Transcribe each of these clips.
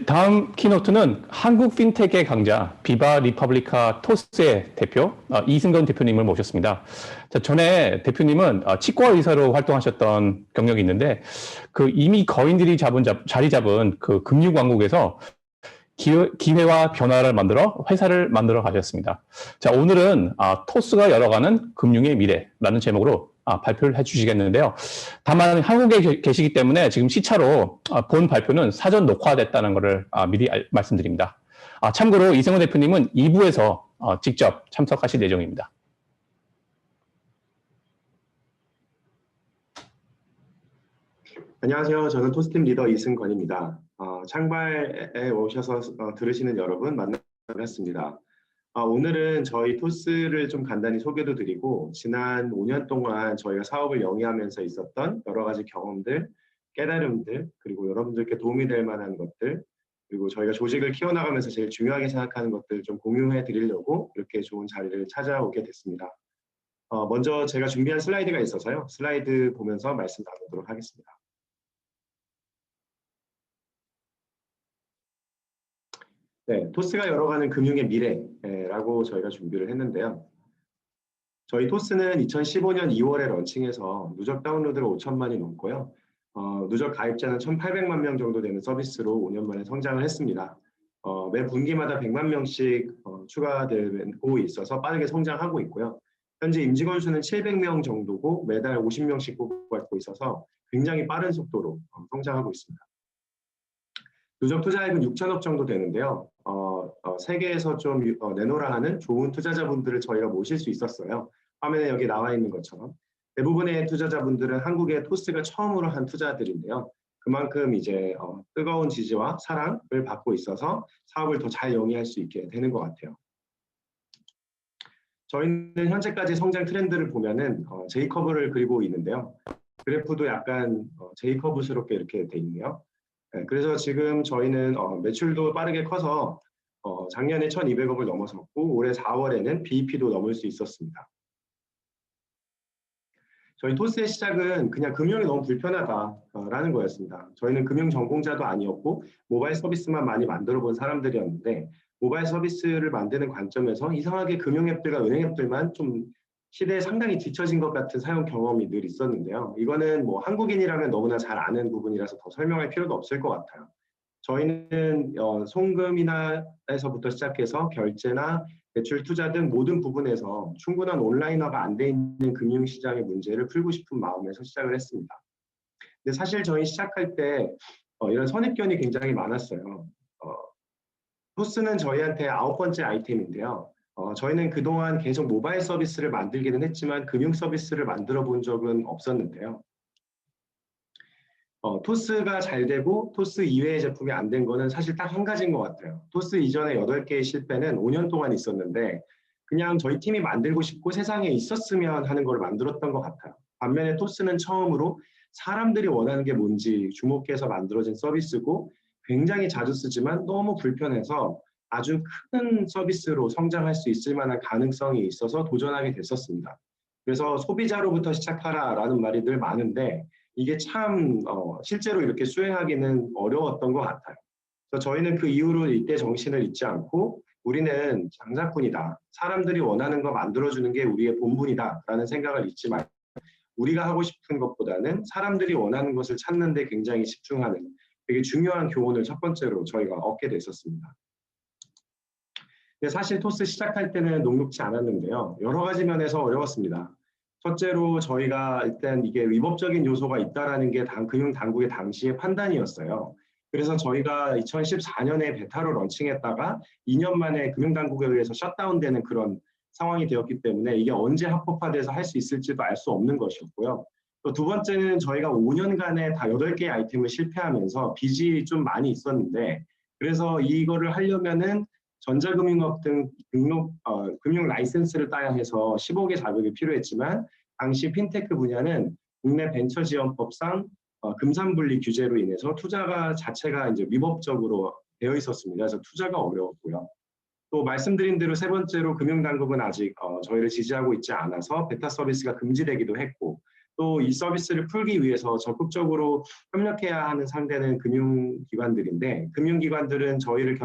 다음 키노트는 한국 핀텍의 강자 비바 리퍼블리카 토스의 대표 이승건 대표님을 모셨습니다. 자, 전에 대표님은 치과 의사로 활동하셨던 경력이 있는데 그 이미 거인들이 자리 잡은 그 금융 왕국에서 기회와 변화를 만들어 회사를 만들어 가셨습니다. 자, 오늘은 토스가 열어가는 금융의 미래라는 제목으로 발표를 해주시겠는데요. 다만 한국에 계시기 때문에 지금 시차로 본 발표는 사전 녹화됐다는 것을 미리 말씀드립니다. 참고로 이승훈 대표님은 2부에서 직접 참석하실 예정입니다. 안녕하세요. 저는 토스팀 리더 이승건입니다. 창발에 오셔서 들으시는 여러분 만나뵙습니다. 오늘은 저희 토스를 좀 간단히 소개도 드리고 지난 5년 동안 저희가 사업을 영위하면서 있었던 여러 가지 경험들, 깨달음들, 그리고 여러분들께 도움이 될 만한 것들, 그리고 저희가 조직을 키워나가면서 제일 중요하게 생각하는 것들 좀 공유해 드리려고 이렇게 좋은 자리를 찾아오게 됐습니다. 먼저 제가 준비한 슬라이드가 있어서요. 슬라이드 보면서 말씀 나누도록 하겠습니다. 네, 토스가 열어가는 금융의 미래라고 저희가 준비를 했는데요. 저희 토스는 2015년 2월에 런칭해서 누적 다운로드가 5천만이 넘고요. 누적 가입자는 1,800만 명 정도 되는 서비스로 5년 만에 성장을 했습니다. 매 분기마다 100만 명씩 추가되고 있어서 빠르게 성장하고 있고요. 현재 임직원 수는 700명 정도고 매달 50명씩 뽑고 있어서 굉장히 빠른 속도로 성장하고 있습니다. 누적 투자액은 6천억 정도 되는데요. 세계에서 좀 내놓으라 하는 좋은 투자자분들을 저희가 모실 수 있었어요. 화면에 여기 나와 있는 것처럼. 대부분의 투자자분들은 한국의 토스가 처음으로 한 투자들인데요. 그만큼 이제 뜨거운 지지와 사랑을 받고 있어서 사업을 더 잘 영위할 수 있게 되는 것 같아요. 저희는 현재까지 성장 트렌드를 보면은 J커브를 그리고 있는데요. 그래프도 약간 J커브스럽게 이렇게 돼 있네요. 네, 그래서 지금 저희는 매출도 빠르게 커서 작년에 1,200억을 넘어섰고 올해 4월에는 BEP도 넘을 수 있었습니다. 저희 토스의 시작은 그냥 금융이 너무 불편하다라는 거였습니다. 저희는 금융 전공자도 아니었고 모바일 서비스만 많이 만들어 본 사람들이었는데 모바일 서비스를 만드는 관점에서 이상하게 금융 앱들과 은행 앱들만 좀 시대에 상당히 뒤처진 것 같은 사용 경험이 늘 있었는데요. 이거는 뭐 한국인이라면 너무나 잘 아는 부분이라서 더 설명할 필요도 없을 것 같아요. 저희는 송금이나에서부터 시작해서 결제나 대출 투자 등 모든 부분에서 충분한 온라인화가 안 돼 있는 금융시장의 문제를 풀고 싶은 마음에서 시작을 했습니다. 근데 사실 저희 시작할 때 이런 선입견이 굉장히 많았어요. 토스는 저희한테 9번째 아이템인데요. 저희는 그동안 계속 모바일 서비스를 만들기는 했지만 금융 서비스를 만들어 본 적은 없었는데요. 토스가 잘 되고 토스 이외의 제품이 안 된 거는 사실 딱 한 가지인 것 같아요. 토스 이전에 8개의 실패는 5년 동안 있었는데 그냥 저희 팀이 만들고 싶고 세상에 있었으면 하는 걸 만들었던 것 같아요. 반면에 토스는 처음으로 사람들이 원하는 게 뭔지 주목해서 만들어진 서비스고 굉장히 자주 쓰지만 너무 불편해서 아주 큰 서비스로 성장할 수 있을 만한 가능성이 있어서 도전하게 됐었습니다. 그래서 소비자로부터 시작하라라는 말이 늘 많은데 이게 참 실제로 이렇게 수행하기는 어려웠던 것 같아요. 그래서 저희는 그 이후로 이때 정신을 잊지 않고 우리는 장사꾼이다. 사람들이 원하는 거 만들어주는 게 우리의 본분이다라는 생각을 잊지 말고 우리가 하고 싶은 것보다는 사람들이 원하는 것을 찾는 데 굉장히 집중하는 되게 중요한 교훈을 첫 번째로 저희가 얻게 됐었습니다. 근데 사실 토스 시작할 때는 녹록지 않았는데요. 여러 가지 면에서 어려웠습니다. 첫째로 저희가 일단 이게 위법적인 요소가 있다는 게 금융당국의 당시의 판단이었어요. 그래서 저희가 2014년에 베타로 런칭했다가 2년 만에 금융당국에 의해서 셧다운되는 그런 상황이 되었기 때문에 이게 언제 합법화돼서 할 수 있을지도 알 수 없는 것이었고요. 또 두 번째는 저희가 5년간에 다 8개의 아이템을 실패하면서 빚이 좀 많이 있었는데 그래서 이거를 하려면은 전자금융업 등 금융 라이센스를 따야 해서 10억의 자격이 필요했지만 당시 핀테크 분야는 국내 벤처지원법상 금산분리 규제로 인해서 투자가 자체가 이제 위법적으로 되어 있었습니다. 그래서 투자가 어려웠고요. 또 말씀드린 대로 세 번째로 금융당국은 아직 저희를 지지하고 있지 않아서 베타 서비스가 금지되기도 했고 또 이 서비스를 풀기 위해서 적극적으로 협력해야 하는 상대는 금융기관들인데 금융기관들은 저희를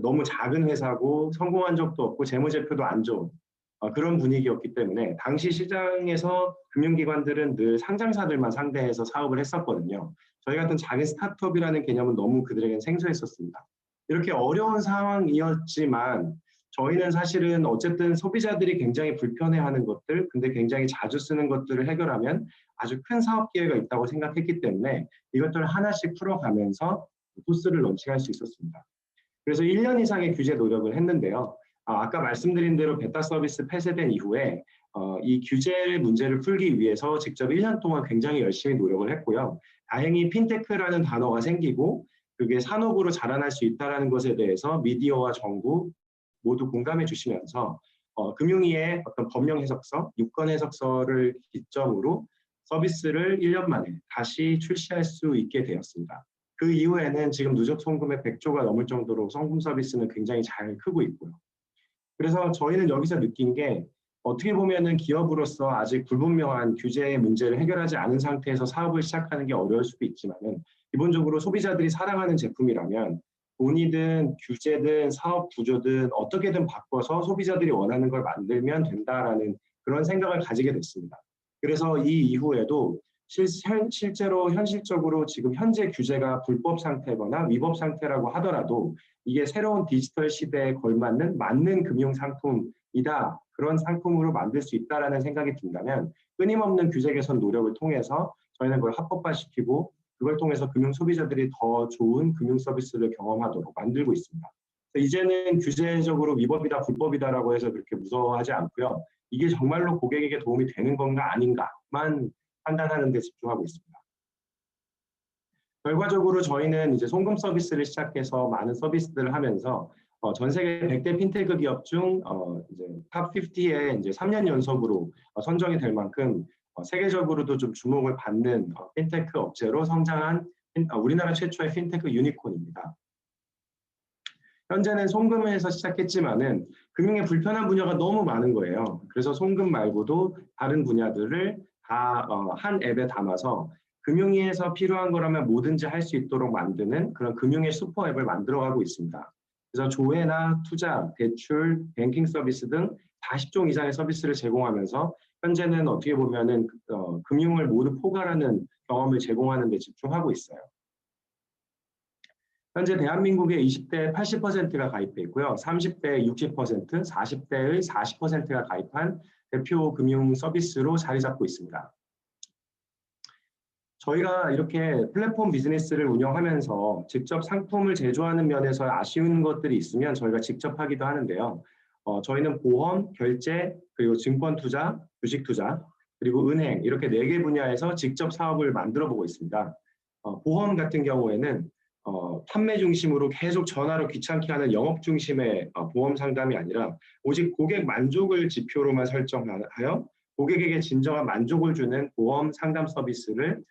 너무 작은 회사고 성공한 적도 없고 재무제표도 안 좋은 그런 분위기였기 때문에 당시 시장에서 금융기관들은 늘 상장사들만 상대해서 사업을 했었거든요. 저희 같은 작은 스타트업이라는 개념은 너무 그들에겐 생소했었습니다. 이렇게 어려운 상황이었지만 저희는 사실은 어쨌든 소비자들이 굉장히 불편해하는 것들, 근데 굉장히 자주 쓰는 것들을 해결하면 아주 큰 사업 기회가 있다고 생각했기 때문에 이것들을 하나씩 풀어가면서 토스를 런칭할 수 있었습니다. 그래서 1년 이상의 규제 노력을 했는데요. 아까 말씀드린 대로 베타 서비스 폐쇄된 이후에 이 규제 문제를 풀기 위해서 직접 1년 동안 굉장히 열심히 노력을 했고요. 다행히 핀테크라는 단어가 생기고 그게 산업으로 자라날 수 있다는 것에 대해서 미디어와 정부 모두 공감해 주시면서 금융위의 어떤 법령 해석서, 유권 해석서를 기점으로 서비스를 1년 만에 다시 출시할 수 있게 되었습니다. 그 이후에는 지금 누적 송금액 100조가 넘을 정도로 송금 서비스는 굉장히 잘 크고 있고요. 그래서 저희는 여기서 느낀 게 어떻게 보면은 기업으로서 아직 불분명한 규제의 문제를 해결하지 않은 상태에서 사업을 시작하는 게 어려울 수도 있지만은 기본적으로 소비자들이 사랑하는 제품이라면 돈이든 규제든 사업 구조든 어떻게든 바꿔서 소비자들이 원하는 걸 만들면 된다라는 그런 생각을 가지게 됐습니다. 그래서 이 이후에도 실제로 현실적으로 지금 현재 규제가 불법 상태거나 위법 상태라고 하더라도 이게 새로운 디지털 시대에 걸맞는 맞는 금융 상품이다. 그런 상품으로 만들 수 있다라는 생각이 든다면 끊임없는 규제 개선 노력을 통해서 저희는 그걸 합법화시키고 그걸 통해서 금융 소비자들이 더 좋은 금융 서비스를 경험하도록 만들고 있습니다. 이제는 규제적으로 위법이다, 불법이다라고 해서 그렇게 무서워하지 않고요. 이게 정말로 고객에게 도움이 되는 건가 아닌가만 판단하는 데 집중하고 있습니다. 결과적으로 저희는 이제 송금 서비스를 시작해서 많은 서비스들을 하면서 전 세계 100대 핀테크 기업 중 이제 탑 50에 이제 3년 연속으로 선정이 될 만큼 세계적으로도 좀 주목을 받는 핀테크 업체로 성장한 우리나라 최초의 핀테크 유니콘입니다. 현재는 송금에서 시작했지만은 금융의 불편한 분야가 너무 많은 거예요. 그래서 송금 말고도 다른 분야들을 다 한 앱에 담아서 금융위에서 필요한 거라면 뭐든지 할 수 있도록 만드는 그런 금융의 슈퍼 앱을 만들어가고 있습니다. 그래서 조회나 투자, 대출, 뱅킹 서비스 등 40종 이상의 서비스를 제공하면서 현재는 어떻게 보면은 금융을 모두 포괄하는 경험을 제공하는 데 집중하고 있어요. 현재 대한민국의 20대 80%가 가입돼 있고요. 30대 60%, 40대의 40%가 가입한 대표 금융 서비스로 자리 잡고 있습니다. 저희가 이렇게 플랫폼 비즈니스를 운영하면서 직접 상품을 제조하는 면에서 아쉬운 것들이 있으면 저희가 직접 하기도 하는데요. 저희는 보험, 결제, 그리고 증권 투자, 주식 투자, 그리고 은행 이렇게 4개 분야에서 직접 사업을 만들어 보고 있습니다. 보험 같은 경우에는 판매 중심으로 계속 전화로 귀찮게 하는 영업 중심의 보험 상담이 아니라 오직 고객 만족을 지표로만 설정하여 고객에게 진정한 만족을 주는 보험 상담 서비스를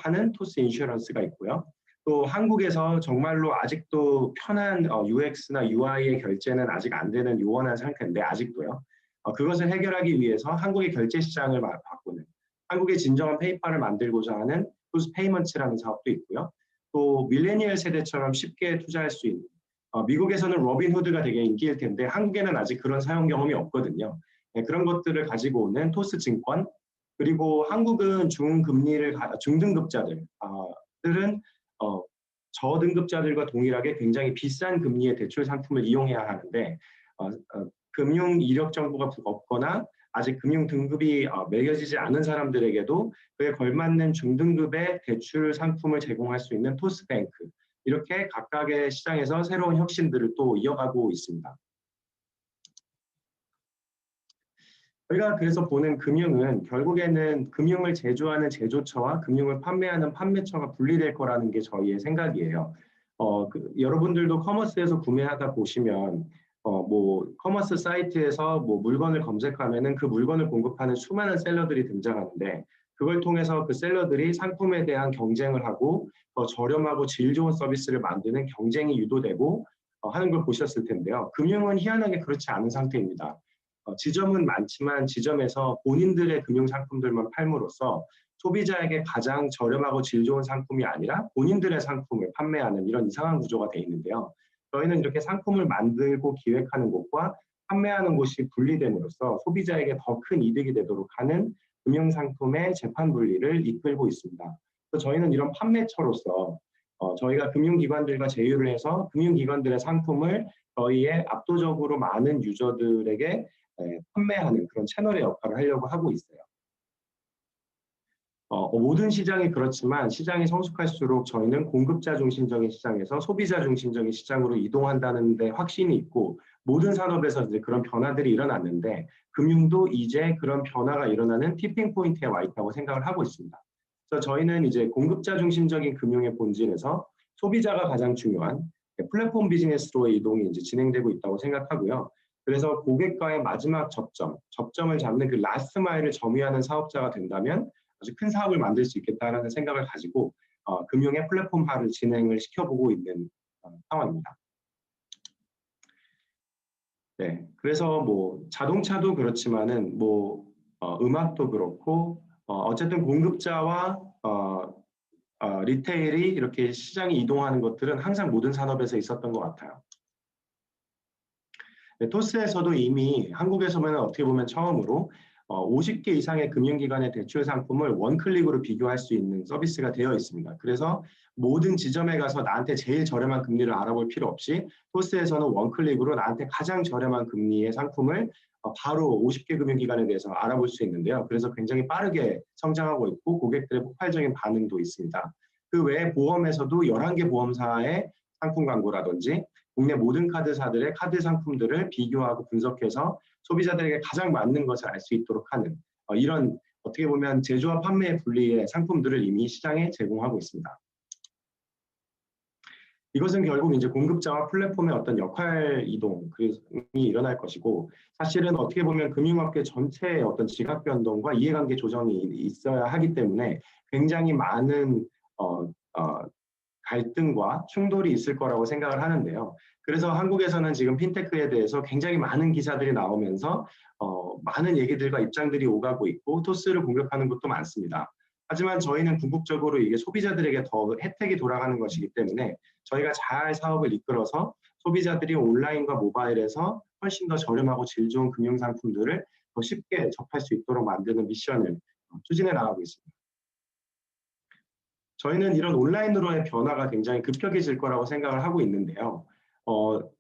하는 토스 인슈런스가 있고요. 또 한국에서 정말로 아직도 편한 UX나 UI의 결제는 아직 안 되는 요원한 상태인데 아직도요. 그것을 해결하기 위해서 한국의 결제 시장을 바꾸는 한국의 진정한 페이팔을 만들고자 하는 토스 페이먼츠라는 사업도 있고요. 또 밀레니얼 세대처럼 쉽게 투자할 수 있는 미국에서는 로빈후드가 되게 인기일 텐데 한국에는 아직 그런 사용 경험이 없거든요. 네, 그런 것들을 가지고 오는 토스 증권 그리고 한국은 중등급자들은 저등급자들과 동일하게 굉장히 비싼 금리의 대출 상품을 이용해야 하는데 금융 이력 정보가 없거나 아직 금융 등급이 매겨지지 않은 사람들에게도 그에 걸맞는 중등급의 대출 상품을 제공할 수 있는 토스뱅크 이렇게 각각의 시장에서 새로운 혁신들을 또 이어가고 있습니다. 저희가 그래서 보는 금융은 결국에는 금융을 제조하는 제조처와 금융을 판매하는 판매처가 분리될 거라는 게 저희의 생각이에요. 여러분들도 커머스에서 구매하다 보시면 뭐 커머스 사이트에서 뭐 물건을 검색하면은 그 물건을 공급하는 수많은 셀러들이 등장하는데 그걸 통해서 그 셀러들이 상품에 대한 경쟁을 하고 더 저렴하고 질 좋은 서비스를 만드는 경쟁이 유도되고 하는 걸 보셨을 텐데요. 금융은 희한하게 그렇지 않은 상태입니다. 지점은 많지만 지점에서 본인들의 금융 상품들만 팔므로써 소비자에게 가장 저렴하고 질 좋은 상품이 아니라 본인들의 상품을 판매하는 이런 이상한 구조가 되어 있는데요. 저희는 이렇게 상품을 만들고 기획하는 곳과 판매하는 곳이 분리됨으로써 소비자에게 더 큰 이득이 되도록 하는 금융상품의 재판 분리를 이끌고 있습니다. 그래서 저희는 이런 판매처로서 저희가 금융기관들과 제휴를 해서 금융기관들의 상품을 저희의 압도적으로 많은 유저들에게 판매하는 그런 채널의 역할을 하려고 하고 있어요. 모든 시장이 그렇지만 시장이 성숙할수록 저희는 공급자 중심적인 시장에서 소비자 중심적인 시장으로 이동한다는 데 확신이 있고 모든 산업에서 이제 그런 변화들이 일어났는데 금융도 이제 그런 변화가 일어나는 티핑 포인트에 와 있다고 생각을 하고 있습니다. 그래서 저희는 이제 공급자 중심적인 금융의 본질에서 소비자가 가장 중요한 플랫폼 비즈니스로의 이동이 이제 진행되고 있다고 생각하고요. 그래서 고객과의 마지막 접점을 잡는 그 라스트 마일을 점유하는 사업자가 된다면 아주 큰 사업을 만들 수 있겠다라는 생각을 가지고 금융의 플랫폼화를 진행을 시켜보고 있는 상황입니다. 네, 그래서 뭐 자동차도 그렇지만은 뭐 음악도 그렇고 어쨌든 공급자와 리테일이 이렇게 시장이 이동하는 것들은 항상 모든 산업에서 있었던 것 같아요. 네, 토스에서도 이미 한국에서는 어떻게 보면 처음으로 50개 이상의 금융기관의 대출 상품을 원클릭으로 비교할 수 있는 서비스가 되어 있습니다. 그래서 모든 지점에 가서 나한테 제일 저렴한 금리를 알아볼 필요 없이 토스에서는 원클릭으로 나한테 가장 저렴한 금리의 상품을 바로 50개 금융기관에 대해서 알아볼 수 있는데요. 그래서 굉장히 빠르게 성장하고 있고 고객들의 폭발적인 반응도 있습니다. 그 외에 보험에서도 11개 보험사의 상품 광고라든지 국내 모든 카드사들의 카드 상품들을 비교하고 분석해서 소비자들에게 가장 맞는 것을 알 수 있도록 하는 이런 어떻게 보면 제조와 판매 분리의 상품들을 이미 시장에 제공하고 있습니다. 이것은 결국 이제 공급자와 플랫폼의 어떤 역할 이동이 일어날 것이고 사실은 어떻게 보면 금융업계 전체의 어떤 지각 변동과 이해관계 조정이 있어야 하기 때문에 굉장히 많은 갈등과 충돌이 있을 거라고 생각을 하는데요. 그래서 한국에서는 지금 핀테크에 대해서 굉장히 많은 기사들이 나오면서 많은 얘기들과 입장들이 오가고 있고 토스를 공격하는 것도 많습니다. 하지만 저희는 궁극적으로 이게 소비자들에게 더 혜택이 돌아가는 것이기 때문에 저희가 잘 사업을 이끌어서 소비자들이 온라인과 모바일에서 훨씬 더 저렴하고 질 좋은 금융상품들을 더 쉽게 접할 수 있도록 만드는 미션을 추진해 나가고 있습니다. 저희는 이런 온라인으로의 변화가 굉장히 급격해질 거라고 생각을 하고 있는데요.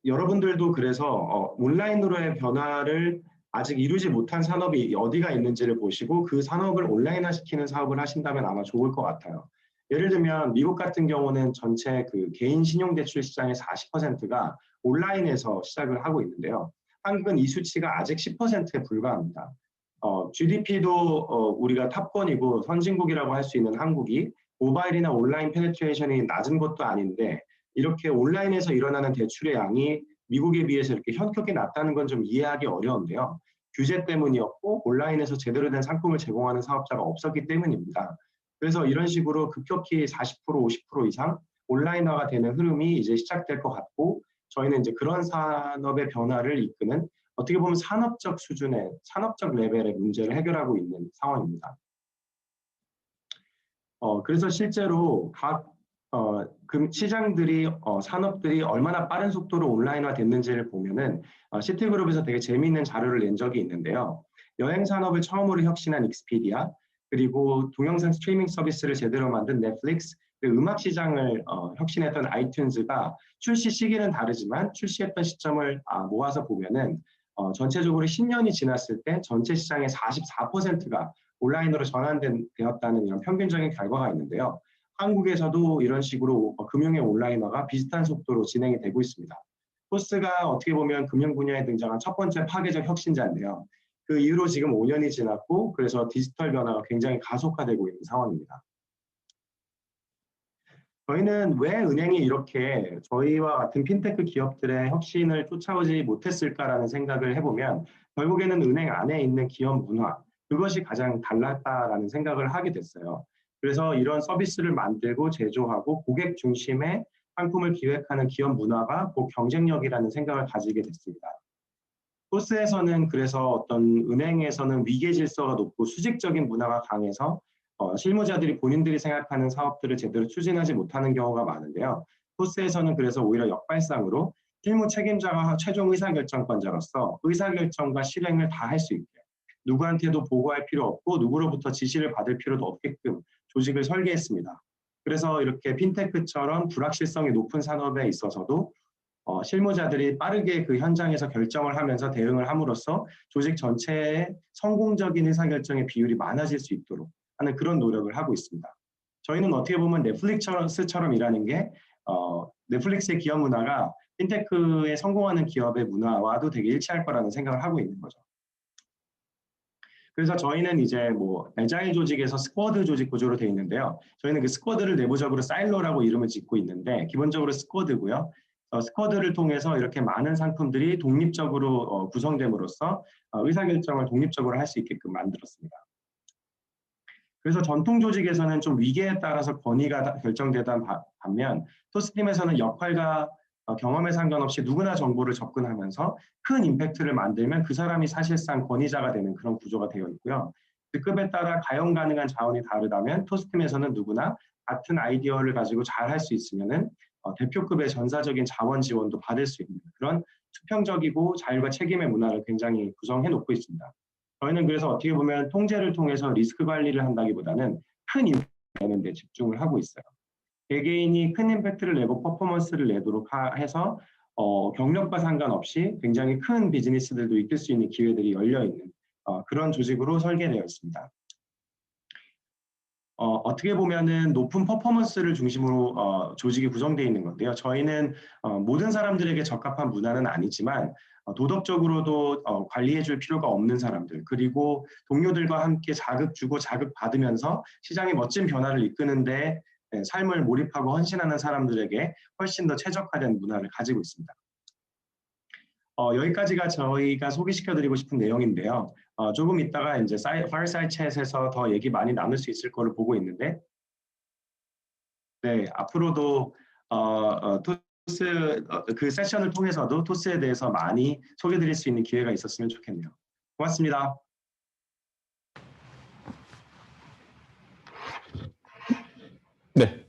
여러분들도 그래서 온라인으로의 변화를 아직 이루지 못한 산업이 어디가 있는지를 보시고 그 산업을 온라인화시키는 사업을 하신다면 아마 좋을 것 같아요. 예를 들면 미국 같은 경우는 전체 그 개인 신용대출 시장의 40%가 온라인에서 시작을 하고 있는데요. 한국은 이 수치가 아직 10%에 불과합니다. GDP도 우리가 탑권이고 선진국이라고 할 수 있는 한국이 모바일이나 온라인 페네트레이션이 낮은 것도 아닌데 이렇게 온라인에서 일어나는 대출의 양이 미국에 비해서 이렇게 현격히 낮다는 건 좀 이해하기 어려운데요. 규제 때문이었고 온라인에서 제대로 된 상품을 제공하는 사업자가 없었기 때문입니다. 그래서 이런 식으로 급격히 40%, 50% 이상 온라인화가 되는 흐름이 이제 시작될 것 같고 저희는 이제 그런 산업의 변화를 이끄는 어떻게 보면 산업적 수준의, 산업적 레벨의 문제를 해결하고 있는 상황입니다. 그래서 실제로 각 시장들이 산업들이 얼마나 빠른 속도로 온라인화 됐는지를 보면은 시티그룹에서 되게 재미있는 자료를 낸 적이 있는데요. 여행 산업을 처음으로 혁신한 익스피디아 그리고 동영상 스트리밍 서비스를 제대로 만든 넷플릭스 그리고 음악 시장을 혁신했던 아이튠즈가 출시 시기는 다르지만 출시했던 시점을 모아서 보면은 전체적으로 10년이 지났을 때 전체 시장의 44%가 온라인으로 전환되었다는 이런 평균적인 결과가 있는데요. 한국에서도 이런 식으로 금융의 온라인화가 비슷한 속도로 진행이 되고 있습니다. 토스가 어떻게 보면 금융 분야에 등장한 첫 번째 파괴적 혁신자인데요. 그 이후로 지금 5년이 지났고 그래서 디지털 변화가 굉장히 가속화되고 있는 상황입니다. 저희는 왜 은행이 이렇게 저희와 같은 핀테크 기업들의 혁신을 쫓아오지 못했을까라는 생각을 해보면 결국에는 은행 안에 있는 기업 문화, 그것이 가장 달랐다라는 생각을 하게 됐어요. 그래서 이런 서비스를 만들고 제조하고 고객 중심의 상품을 기획하는 기업 문화가 곧 경쟁력이라는 생각을 가지게 됐습니다. 토스에서는 그래서 어떤 은행에서는 위계 질서가 높고 수직적인 문화가 강해서 실무자들이 본인들이 생각하는 사업들을 제대로 추진하지 못하는 경우가 많은데요. 토스에서는 그래서 오히려 역발상으로 실무 책임자가 최종 의사결정권자로서 의사결정과 실행을 다 할 수 있게 누구한테도 보고할 필요 없고 누구로부터 지시를 받을 필요도 없게끔 조직을 설계했습니다. 그래서 이렇게 핀테크처럼 불확실성이 높은 산업에 있어서도 실무자들이 빠르게 그 현장에서 결정을 하면서 대응을 함으로써 조직 전체의 성공적인 의사결정의 비율이 많아질 수 있도록 하는 그런 노력을 하고 있습니다. 저희는 어떻게 보면 넷플릭스처럼 일하는 게 넷플릭스의 기업 문화가 핀테크에 성공하는 기업의 문화와도 되게 일치할 거라는 생각을 하고 있는 거죠. 그래서 저희는 이제 뭐 애자일 조직에서 스쿼드 조직 구조로 되어 있는데요. 저희는 그 스쿼드를 내부적으로 사일로라고 이름을 짓고 있는데 기본적으로 스쿼드고요. 스쿼드를 통해서 이렇게 많은 상품들이 독립적으로 구성됨으로써 의사결정을 독립적으로 할 수 있게끔 만들었습니다. 그래서 전통 조직에서는 좀 위계에 따라서 권위가 결정되던 반면 토스팀에서는 역할과 경험에 상관없이 누구나 정보를 접근하면서 큰 임팩트를 만들면 그 사람이 사실상 권위자가 되는 그런 구조가 되어 있고요. 직급에 따라 가용 가능한 자원이 다르다면 토스팀에서는 누구나 같은 아이디어를 가지고 잘 할 수 있으면은 대표급의 전사적인 자원 지원도 받을 수 있는 그런 수평적이고 자율과 책임의 문화를 굉장히 구성해 놓고 있습니다. 저희는 그래서 어떻게 보면 통제를 통해서 리스크 관리를 한다기보다는 큰 임팩트를 내는 데 집중을 하고 있어요. 개개인이 큰 임팩트를 내고 퍼포먼스를 내도록 해서 경력과 상관없이 굉장히 큰 비즈니스들도 이끌 수 있는 기회들이 열려있는 그런 조직으로 설계되어 있습니다. 어떻게 보면은 높은 퍼포먼스를 중심으로 조직이 구성되어 있는 건데요. 저희는 모든 사람들에게 적합한 문화는 아니지만 도덕적으로도 관리해 줄 필요가 없는 사람들, 그리고 동료들과 함께 자극 주고 자극 받으면서 시장의 멋진 변화를 이끄는데 삶을 몰입하고 헌신하는 사람들에게 훨씬 더 최적화된 문화를 가지고 있습니다. 여기까지가 저희가 소개시켜드리고 싶은 내용인데요. 조금 이따가 이제 Fireside Chat에서 더 얘기 많이 나눌 수 있을 거를 보고 있는데, 네, 앞으로도 토스 그 세션을 통해서도 토스에 대해서 많이 소개드릴 수 있는 기회가 있었으면 좋겠네요. 고맙습니다. 네.